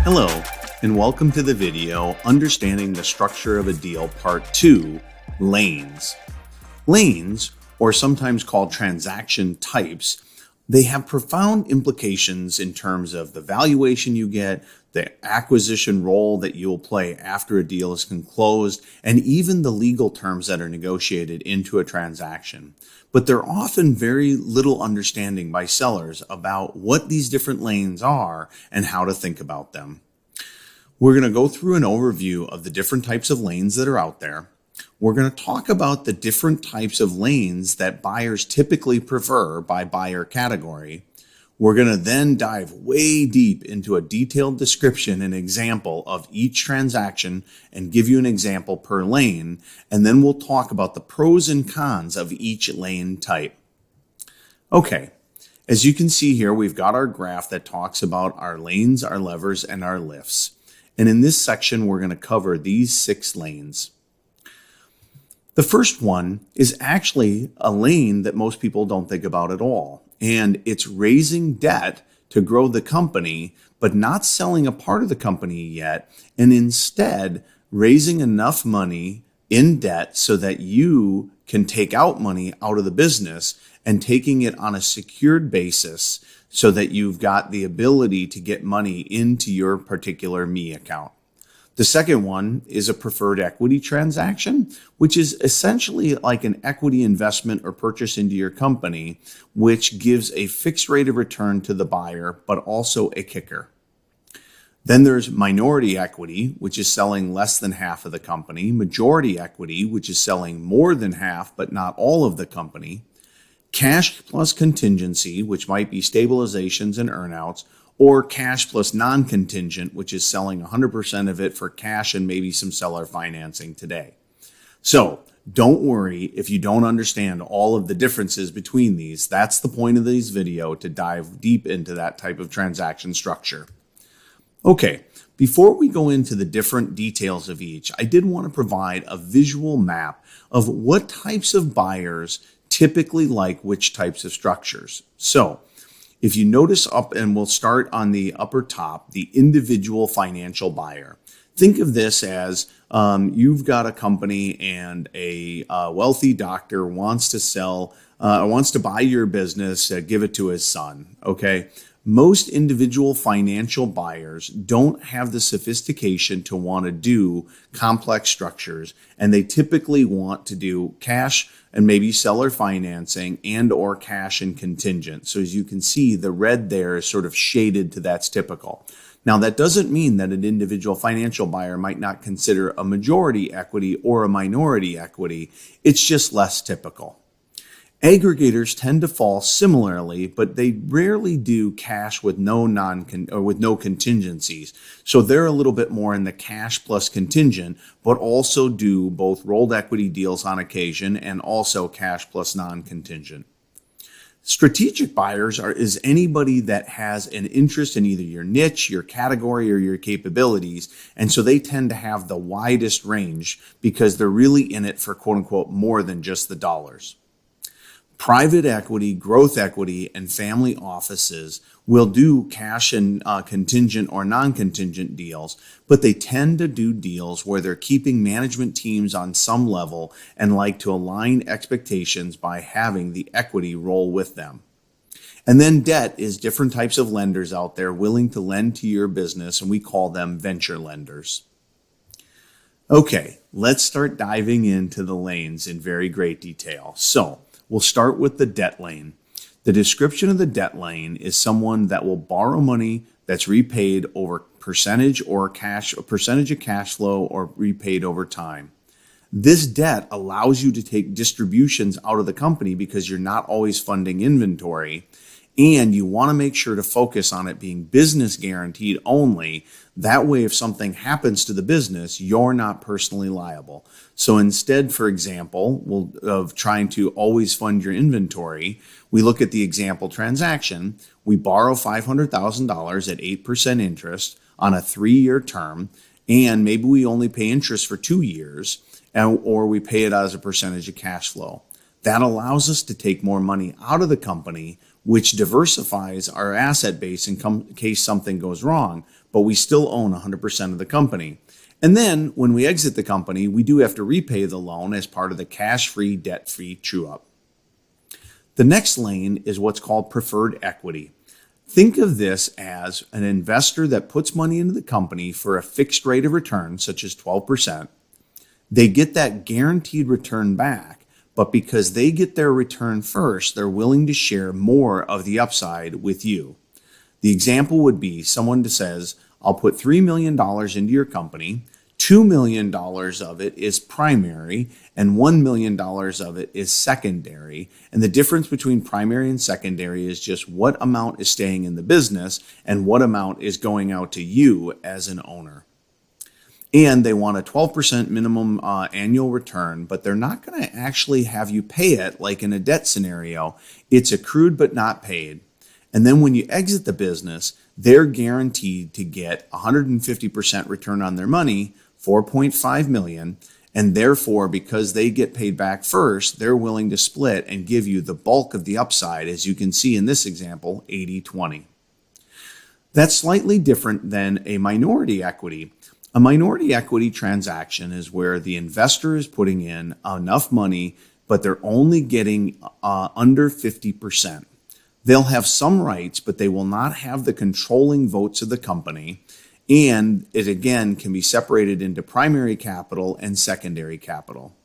Hello, and welcome to the video, Understanding the Structure of a Deal, Part 2, Lanes. Lanes, or sometimes called transaction types, they have profound implications in terms of the valuation you get, the acquisition role that you'll play after a deal is closed, and even the legal terms that are negotiated into a transaction. But there are often very little understanding by sellers about what these different lanes are and how to think about them. We're going to go through an overview of the different types of lanes that are out there. We're going to talk about the different types of lanes that buyers typically prefer by buyer category. We're going to then dive way deep into a detailed description and example of each transaction and give you an example per lane. And then we'll talk about the pros and cons of each lane type. Okay, as you can see here, we've got our graph that talks about our lanes, our levers, and our lifts. And in this section, we're going to cover these 6 lanes. The first one is actually a lane that most people don't think about at all. And it's raising debt to grow the company, but not selling a part of the company yet, and instead raising enough money in debt so that you can take out money out of the business and taking it on a secured basis so that you've got the ability to get money into your particular ME account. The second one is a preferred equity transaction, which is essentially like an equity investment or purchase into your company, which gives a fixed rate of return to the buyer, but also a kicker. Then there's minority equity, which is selling less than half of the company, majority equity, which is selling more than half, but not all of the company, cash plus contingency, which might be stabilizations and earnouts, or cash plus non-contingent, which is selling 100% of it for cash and maybe some seller financing today. So don't worry if you don't understand all of the differences between these. That's the point of this video, to dive deep into that type of transaction structure. Okay, before we go into the different details of each, I did want to provide a visual map of what types of buyers typically like which types of structures. So if you notice up, and we'll start on the upper top, the individual financial buyer. Think of this as you've got a company and a wealthy doctor wants to buy your business, give it to his son. Okay. Most individual financial buyers don't have the sophistication to want to do complex structures, and they typically want to do cash and maybe seller financing and or cash and contingent. So as you can see, the red there is sort of shaded to that's typical. Now, that doesn't mean that an individual financial buyer might not consider a majority equity or a minority equity. It's just less typical. Aggregators tend to fall similarly, but they rarely do cash with no contingencies. So they're a little bit more in the cash plus contingent, but also do both rolled equity deals on occasion and also cash plus non-contingent. Strategic buyers is anybody that has an interest in either your niche, your category, or your capabilities. And so they tend to have the widest range because they're really in it for quote unquote more than just the dollars. Private equity, growth equity, and family offices will do cash and contingent or non-contingent deals, but they tend to do deals where they're keeping management teams on some level and like to align expectations by having the equity roll with them. And then debt is different types of lenders out there willing to lend to your business, and we call them venture lenders. Okay, let's start diving into the lanes in very great detail. So we'll start with the debt lane. The description of the debt lane is someone that will borrow money that's repaid over percentage or cash, a percentage of cash flow, or repaid over time. This debt allows you to take distributions out of the company because you're not always funding inventory, and you want to make sure to focus on it being business guaranteed only. That way, if something happens to the business, you're not personally liable. So instead, for example, of trying to always fund your inventory, we look at the example transaction. We borrow $500,000 at 8% interest on a 3-year term, and maybe we only pay interest for 2 years, or we pay it as a percentage of cash flow. That allows us to take more money out of the company, which diversifies our asset base in case something goes wrong, but we still own 100% of the company. And then when we exit the company, we do have to repay the loan as part of the cash-free, debt-free true-up. The next lane is what's called preferred equity. Think of this as an investor that puts money into the company for a fixed rate of return, such as 12%. They get that guaranteed return back, but because they get their return first, they're willing to share more of the upside with you. The example would be someone that says, I'll put $3 million into your company, $2 million of it is primary, and $1 million of it is secondary. And the difference between primary and secondary is just what amount is staying in the business and what amount is going out to you as an owner. And they want a 12% minimum annual return, but they're not going to actually have you pay it like in a debt scenario. It's accrued but not paid. And then when you exit the business, they're guaranteed to get 150% return on their money, $4.5 million. And therefore, because they get paid back first, they're willing to split and give you the bulk of the upside, as you can see in this example, 80-20. That's slightly different than a minority equity. A minority equity transaction is where the investor is putting in enough money, but they're only getting under 50%. They'll have some rights, but they will not have the controlling votes of the company. And it again can be separated into primary capital and secondary capital.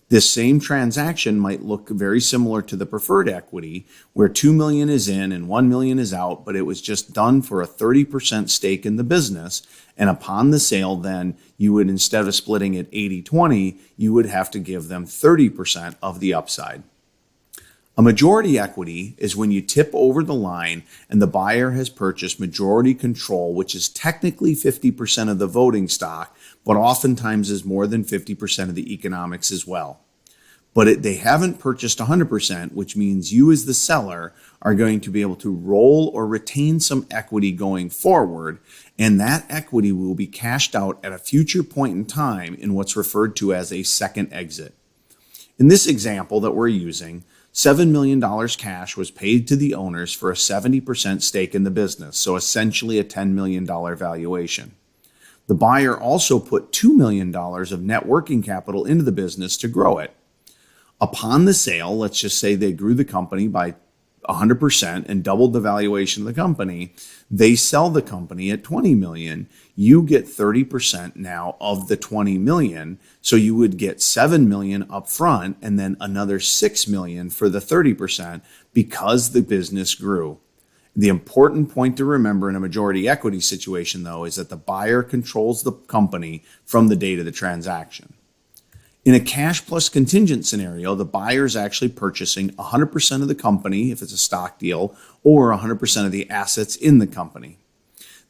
This same transaction might look very similar to the preferred equity, where $2 million is in and $1 million is out, but it was just done for a 30% stake in the business. And upon the sale, then you would, instead of splitting it 80-20, you would have to give them 30% of the upside. A majority equity is when you tip over the line and the buyer has purchased majority control, which is technically 50% of the voting stock, but oftentimes is more than 50% of the economics as well. But they haven't purchased 100%, which means you as the seller are going to be able to roll or retain some equity going forward, and that equity will be cashed out at a future point in time in what's referred to as a second exit. In this example that we're using, $7 million cash was paid to the owners for a 70% stake in the business, so essentially a $10 million valuation. The buyer also put $2 million of net working capital into the business to grow it. Upon the sale, let's just say they grew the company by 100% and doubled the valuation of the company. They sell the company at $20 million. You get 30% now of the $20 million. So you would get $7 million up front and then another $6 million for the 30% because the business grew. The important point to remember in a majority equity situation, though, is that the buyer controls the company from the date of the transaction. In a cash plus contingent scenario, the buyer is actually purchasing 100% of the company if it's a stock deal, or 100% of the assets in the company.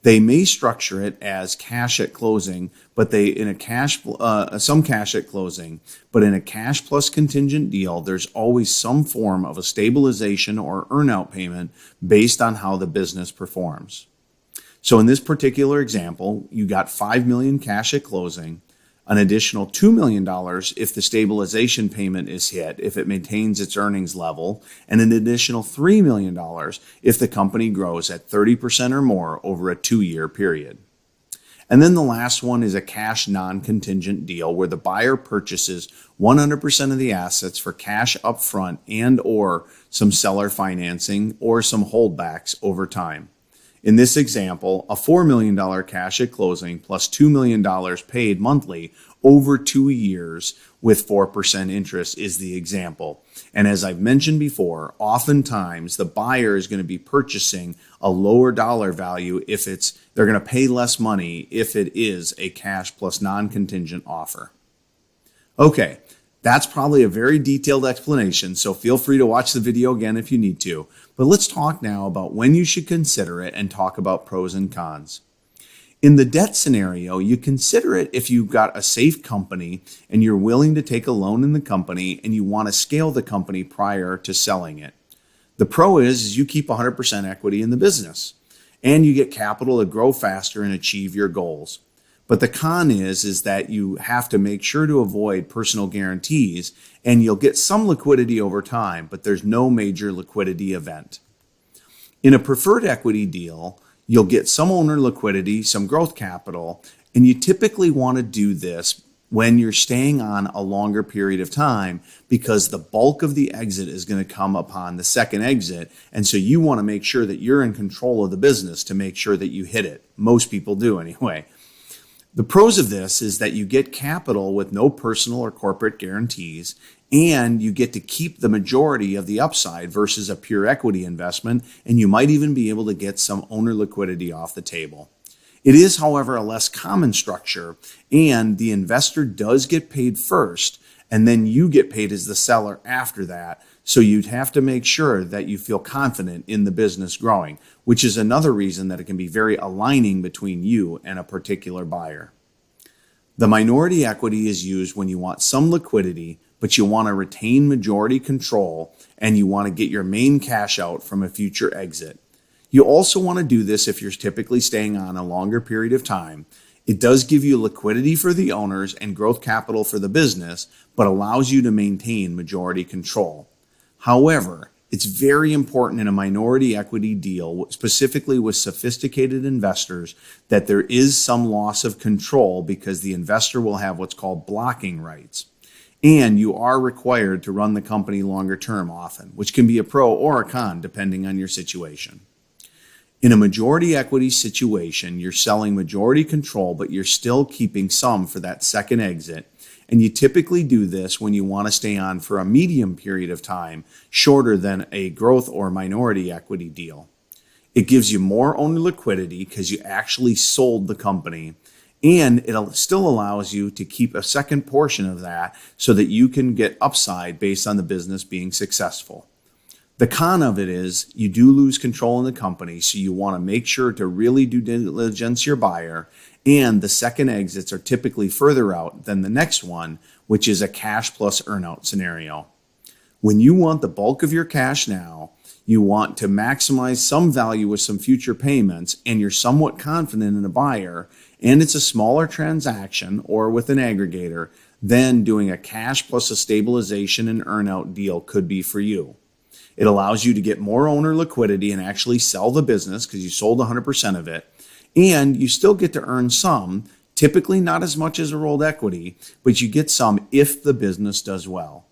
They may structure it as cash at closing, but some cash at closing. But in a cash plus contingent deal, there's always some form of a stabilization or earnout payment based on how the business performs. So in this particular example, you got $5 million cash at closing, an additional $2 million if the stabilization payment is hit, if it maintains its earnings level, and an additional $3 million if the company grows at 30% or more over a 2-year period. And then the last one is a cash non-contingent deal where the buyer purchases 100% of the assets for cash upfront and or some seller financing or some holdbacks over time. In this example, a $4 million cash at closing plus $2 million paid monthly over 2 years with 4% interest is the example. And as I've mentioned before, oftentimes the buyer is going to be purchasing a lower dollar value if they're going to pay less money if it is a cash plus non-contingent offer. Okay. That's probably a very detailed explanation, so feel free to watch the video again if you need to. But let's talk now about when you should consider it and talk about pros and cons. In the debt scenario, you consider it if you've got a safe company and you're willing to take a loan in the company and you want to scale the company prior to selling it. The pro is you keep 100% equity in the business and you get capital to grow faster and achieve your goals. But the con is that you have to make sure to avoid personal guarantees, and you'll get some liquidity over time, but there's no major liquidity event. In a preferred equity deal, you'll get some owner liquidity, some growth capital, and you typically want to do this when you're staying on a longer period of time, because the bulk of the exit is going to come upon the second exit. And so you want to make sure that you're in control of the business to make sure that you hit it. Most people do anyway. The pros of this is that you get capital with no personal or corporate guarantees, and you get to keep the majority of the upside versus a pure equity investment, and you might even be able to get some owner liquidity off the table. It is, however, a less common structure, and the investor does get paid first, and then you get paid as the seller after that. So you'd have to make sure that you feel confident in the business growing, which is another reason that it can be very aligning between you and a particular buyer. The minority equity is used when you want some liquidity, but you want to retain majority control and you want to get your main cash out from a future exit. You also want to do this if you're typically staying on a longer period of time. It does give you liquidity for the owners and growth capital for the business, but allows you to maintain majority control. However, it's very important in a minority equity deal, specifically with sophisticated investors, that there is some loss of control because the investor will have what's called blocking rights. And you are required to run the company longer term often, which can be a pro or a con depending on your situation. In a majority equity situation, you're selling majority control, but you're still keeping some for that second exit. And you typically do this when you want to stay on for a medium period of time, shorter than a growth or minority equity deal. It gives you more owner liquidity because you actually sold the company, and it still allows you to keep a second portion of that so that you can get upside based on the business being successful. The con of it is you do lose control in the company, so you want to make sure to really due diligence your buyer, and the second exits are typically further out than the next one, which is a cash plus earnout scenario. When you want the bulk of your cash now, you want to maximize some value with some future payments, and you're somewhat confident in a buyer, and it's a smaller transaction or with an aggregator, then doing a cash plus a stabilization and earnout deal could be for you. It allows you to get more owner liquidity and actually sell the business because you sold 100% of it. And you still get to earn some, typically not as much as a rolled equity, but you get some if the business does well.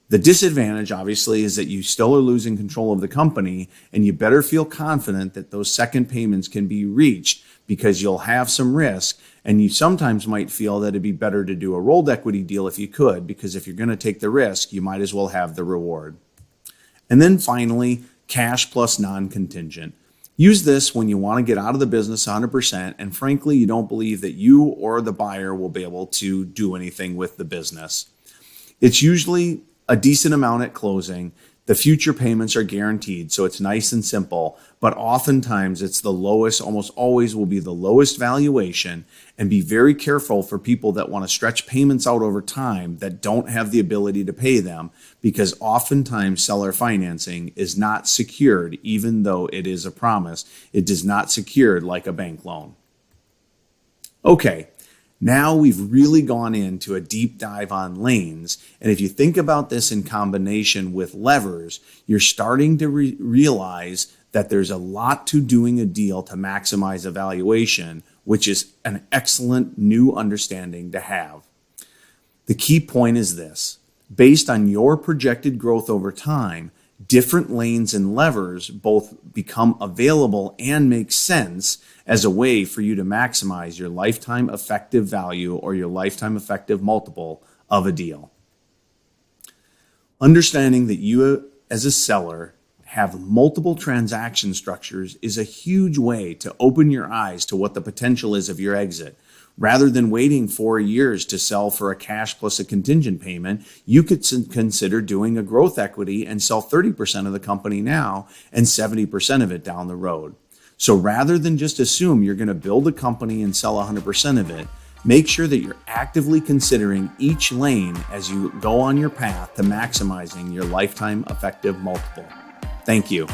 The disadvantage, obviously, is that you still are losing control of the company, and you better feel confident that those second payments can be reached because you'll have some risk, and you sometimes might feel that it'd be better to do a rolled equity deal if you could, because if you're going to take the risk, you might as well have the reward. And then finally, cash plus non-contingent. Use this when you want to get out of the business 100%, and frankly, you don't believe that you or the buyer will be able to do anything with the business. It's usually a decent amount at closing. The future payments are guaranteed, so it's nice and simple, but oftentimes it's the lowest, almost always will be the lowest valuation, and be very careful for people that want to stretch payments out over time that don't have the ability to pay them, because oftentimes seller financing is not secured, even though it is a promise. It is not secured like a bank loan. Okay. Now we've really gone into a deep dive on lanes, and if you think about this in combination with levers, you're starting to realize that there's a lot to doing a deal to maximize a valuation, which is an excellent new understanding to have. The key point is this: based on your projected growth over time, different lanes and levers both become available and make sense as a way for you to maximize your lifetime effective value or your lifetime effective multiple of a deal. Understanding that you as a seller have multiple transaction structures is a huge way to open your eyes to what the potential is of your exit. Rather than waiting 4 years to sell for a cash plus a contingent payment, you could consider doing a growth equity and sell 30% of the company now and 70% of it down the road. So rather than just assume you're going to build a company and sell 100% of it, make sure that you're actively considering each lane as you go on your path to maximizing your lifetime effective multiple. Thank you.